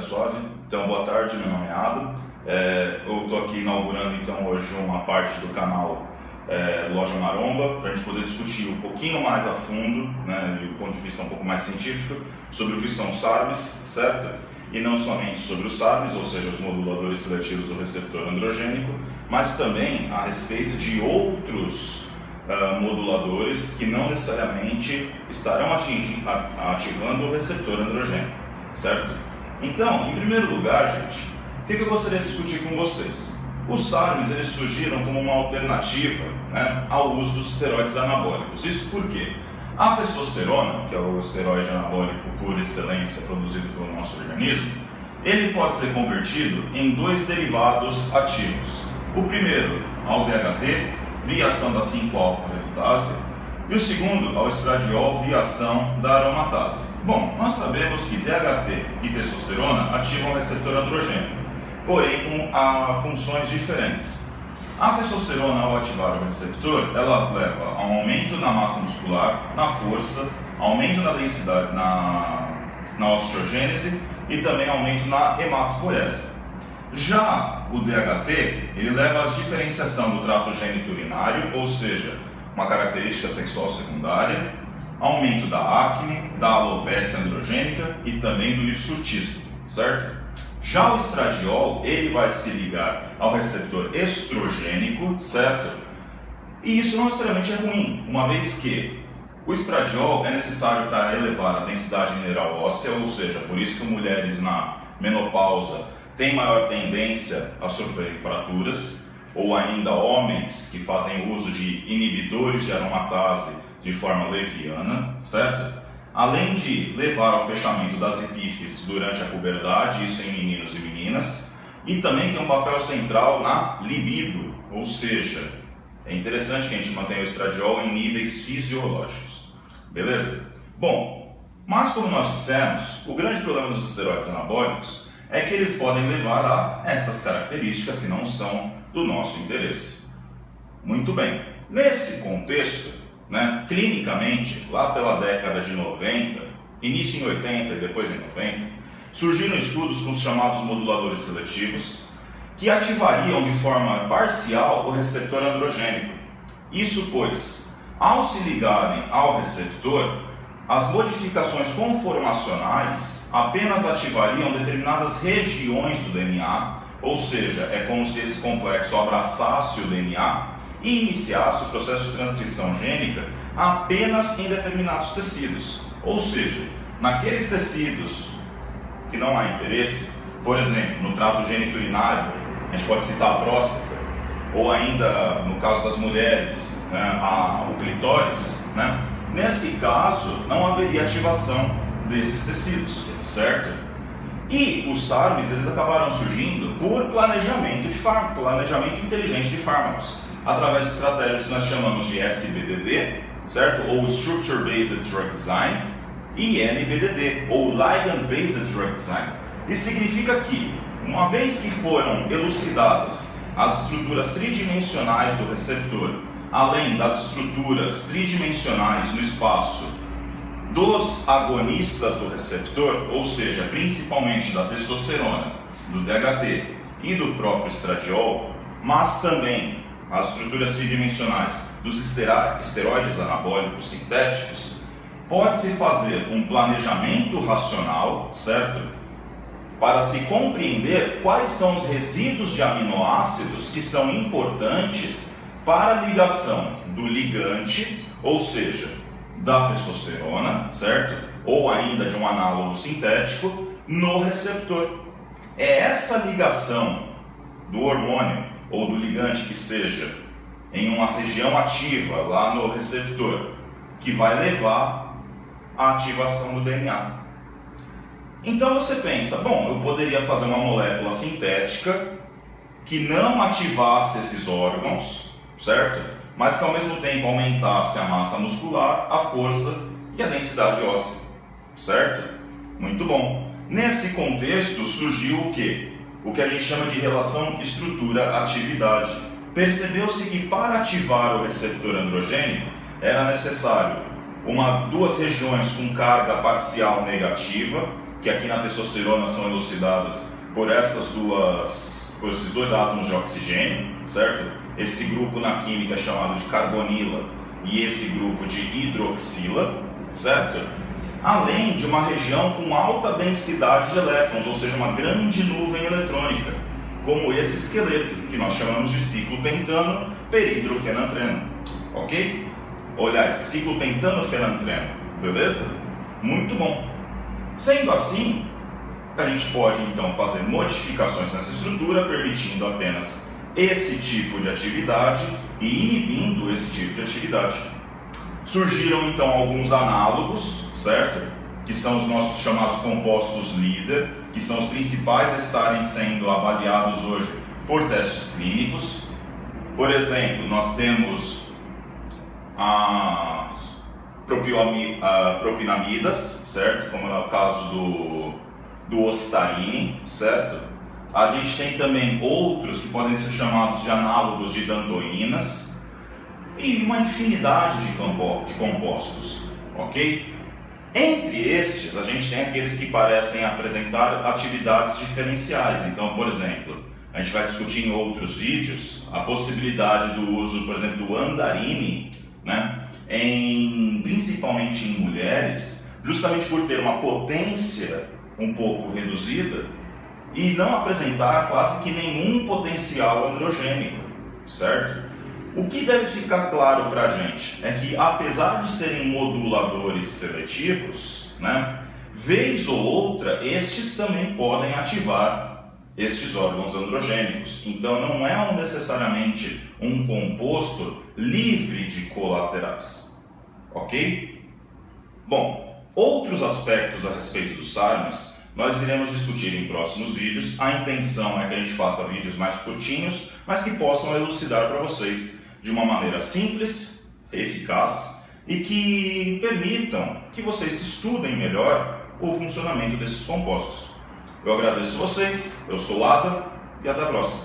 suave. Então, boa tarde, meu nome é Adam. Eu estou aqui inaugurando então hoje uma parte do canal Loja Maromba, para a gente poder discutir um pouquinho mais a fundo, né, de um ponto de vista um pouco mais científico, sobre o que são SARMs, certo? E não somente sobre os SARMs, ou seja, os moduladores seletivos do receptor androgênico, mas também a respeito de outros moduladores que não necessariamente estarão ativando o receptor androgênico, certo? Então, em primeiro lugar, gente, o que eu gostaria de discutir com vocês? Os SARMs eles surgiram como uma alternativa, né, ao uso dos esteroides anabólicos. Isso por quê? A testosterona, que é o esteroide anabólico por excelência produzido pelo nosso organismo, ele pode ser convertido em dois derivados ativos. O primeiro, ao DHT, via ação da 5-alfa-redutase, e o segundo, ao estradiol, via ação da aromatase. Bom, nós sabemos que DHT e testosterona ativam o receptor androgênico, porém com funções diferentes. A testosterona, ao ativar o receptor, ela leva a um aumento na massa muscular, na força, aumento na densidade, na osteogênese e também aumento na hematopoese. Já o DHT, ele leva à diferenciação do trato geniturinário, ou seja, uma característica sexual secundária, aumento da acne, da alopécia androgênica e também do hirsutismo, certo? Já o estradiol, ele vai se ligar ao receptor estrogênico, certo? E isso não necessariamente é ruim, uma vez que o estradiol é necessário para elevar a densidade mineral óssea, ou seja, por isso que mulheres na menopausa têm maior tendência a sofrer fraturas, ou ainda homens que fazem uso de inibidores de aromatase de forma leviana, certo? Além de levar ao fechamento das epífises durante a puberdade, isso em meninos e meninas, e também tem um papel central na libido, ou seja, é interessante que a gente mantenha o estradiol em níveis fisiológicos, beleza? Bom, mas como nós dissemos, o grande problema dos esteroides anabólicos é que eles podem levar a essas características que não são do nosso interesse. Muito bem, nesse contexto, né, clinicamente, lá pela década de 90, início em 80 e depois em 90, surgiram estudos com os chamados moduladores seletivos, que ativariam de forma parcial o receptor androgênico. Isso pois, ao se ligarem ao receptor, as modificações conformacionais apenas ativariam determinadas regiões do DNA, ou seja, é como se esse complexo abraçasse o DNA e iniciasse o processo de transcrição gênica apenas em determinados tecidos. Ou seja, naqueles tecidos que não há interesse, por exemplo, no trato geniturinário, a gente pode citar a próstata, ou ainda, no caso das mulheres, né, o clitóris, né? Nesse caso, não haveria ativação desses tecidos, certo? E os SARMs, eles acabaram surgindo por planejamento inteligente de fármacos, através de estratégias que nós chamamos de SBDD, certo? Ou Structure Based Drug Design, e NBDD, ou Ligand Based Drug Design. Isso significa que, uma vez que foram elucidadas as estruturas tridimensionais do receptor, além das estruturas tridimensionais no espaço dos agonistas do receptor, ou seja, principalmente da testosterona, do DHT e do próprio estradiol, mas também as estruturas tridimensionais dos esteroides anabólicos sintéticos, pode-se fazer um planejamento racional, certo? Para se compreender quais são os resíduos de aminoácidos que são importantes para a ligação do ligante, ou seja, da testosterona, certo? Ou ainda de um análogo sintético, no receptor. É essa ligação do hormônio ou do ligante que seja em uma região ativa lá no receptor que vai levar à ativação do DNA. Então você pensa, bom, eu poderia fazer uma molécula sintética que não ativasse esses órgãos, certo? Mas que ao mesmo tempo aumentasse a massa muscular, a força e a densidade óssea, certo? Muito bom. Nesse contexto surgiu o quê? O que a gente chama de relação estrutura-atividade. Percebeu-se que para ativar o receptor androgênico era necessário duas regiões com carga parcial negativa, que aqui na testosterona são elucidadas por esses dois átomos de oxigênio, certo? Esse grupo na química é chamado de carbonila e esse grupo de hidroxila, certo? Além de uma região com alta densidade de elétrons, ou seja, uma grande nuvem eletrônica, como esse esqueleto, que nós chamamos de ciclopentano peridrofenantreno, ok? Olha, ciclopentano-fenantreno, beleza? Muito bom. Sendo assim, a gente pode então fazer modificações nessa estrutura, permitindo apenas esse tipo de atividade e inibindo esse tipo de atividade. Surgiram então alguns análogos, certo? Que são os nossos chamados compostos líder, que são os principais a estarem sendo avaliados hoje por testes clínicos. Por exemplo, nós temos as propinamidas, certo? Como é o caso do ostarine, certo? A gente tem também outros que podem ser chamados de análogos de dantoínas e uma infinidade de compostos, ok? Entre estes, a gente tem aqueles que parecem apresentar atividades diferenciais. Então, por exemplo, a gente vai discutir em outros vídeos a possibilidade do uso, por exemplo, do andarine, né? Principalmente em mulheres, justamente por ter uma potência um pouco reduzida e não apresentar quase que nenhum potencial androgênico, certo? O que deve ficar claro para a gente é que, apesar de serem moduladores seletivos, né, vez ou outra, estes também podem ativar estes órgãos androgênicos. Então, não é necessariamente um composto livre de colaterais, ok? Bom, outros aspectos a respeito dos SARMs nós iremos discutir em próximos vídeos. A intenção é que a gente faça vídeos mais curtinhos, mas que possam elucidar para vocês de uma maneira simples, eficaz e que permitam que vocês estudem melhor o funcionamento desses compostos. Eu agradeço vocês, eu sou o Ada e até a próxima.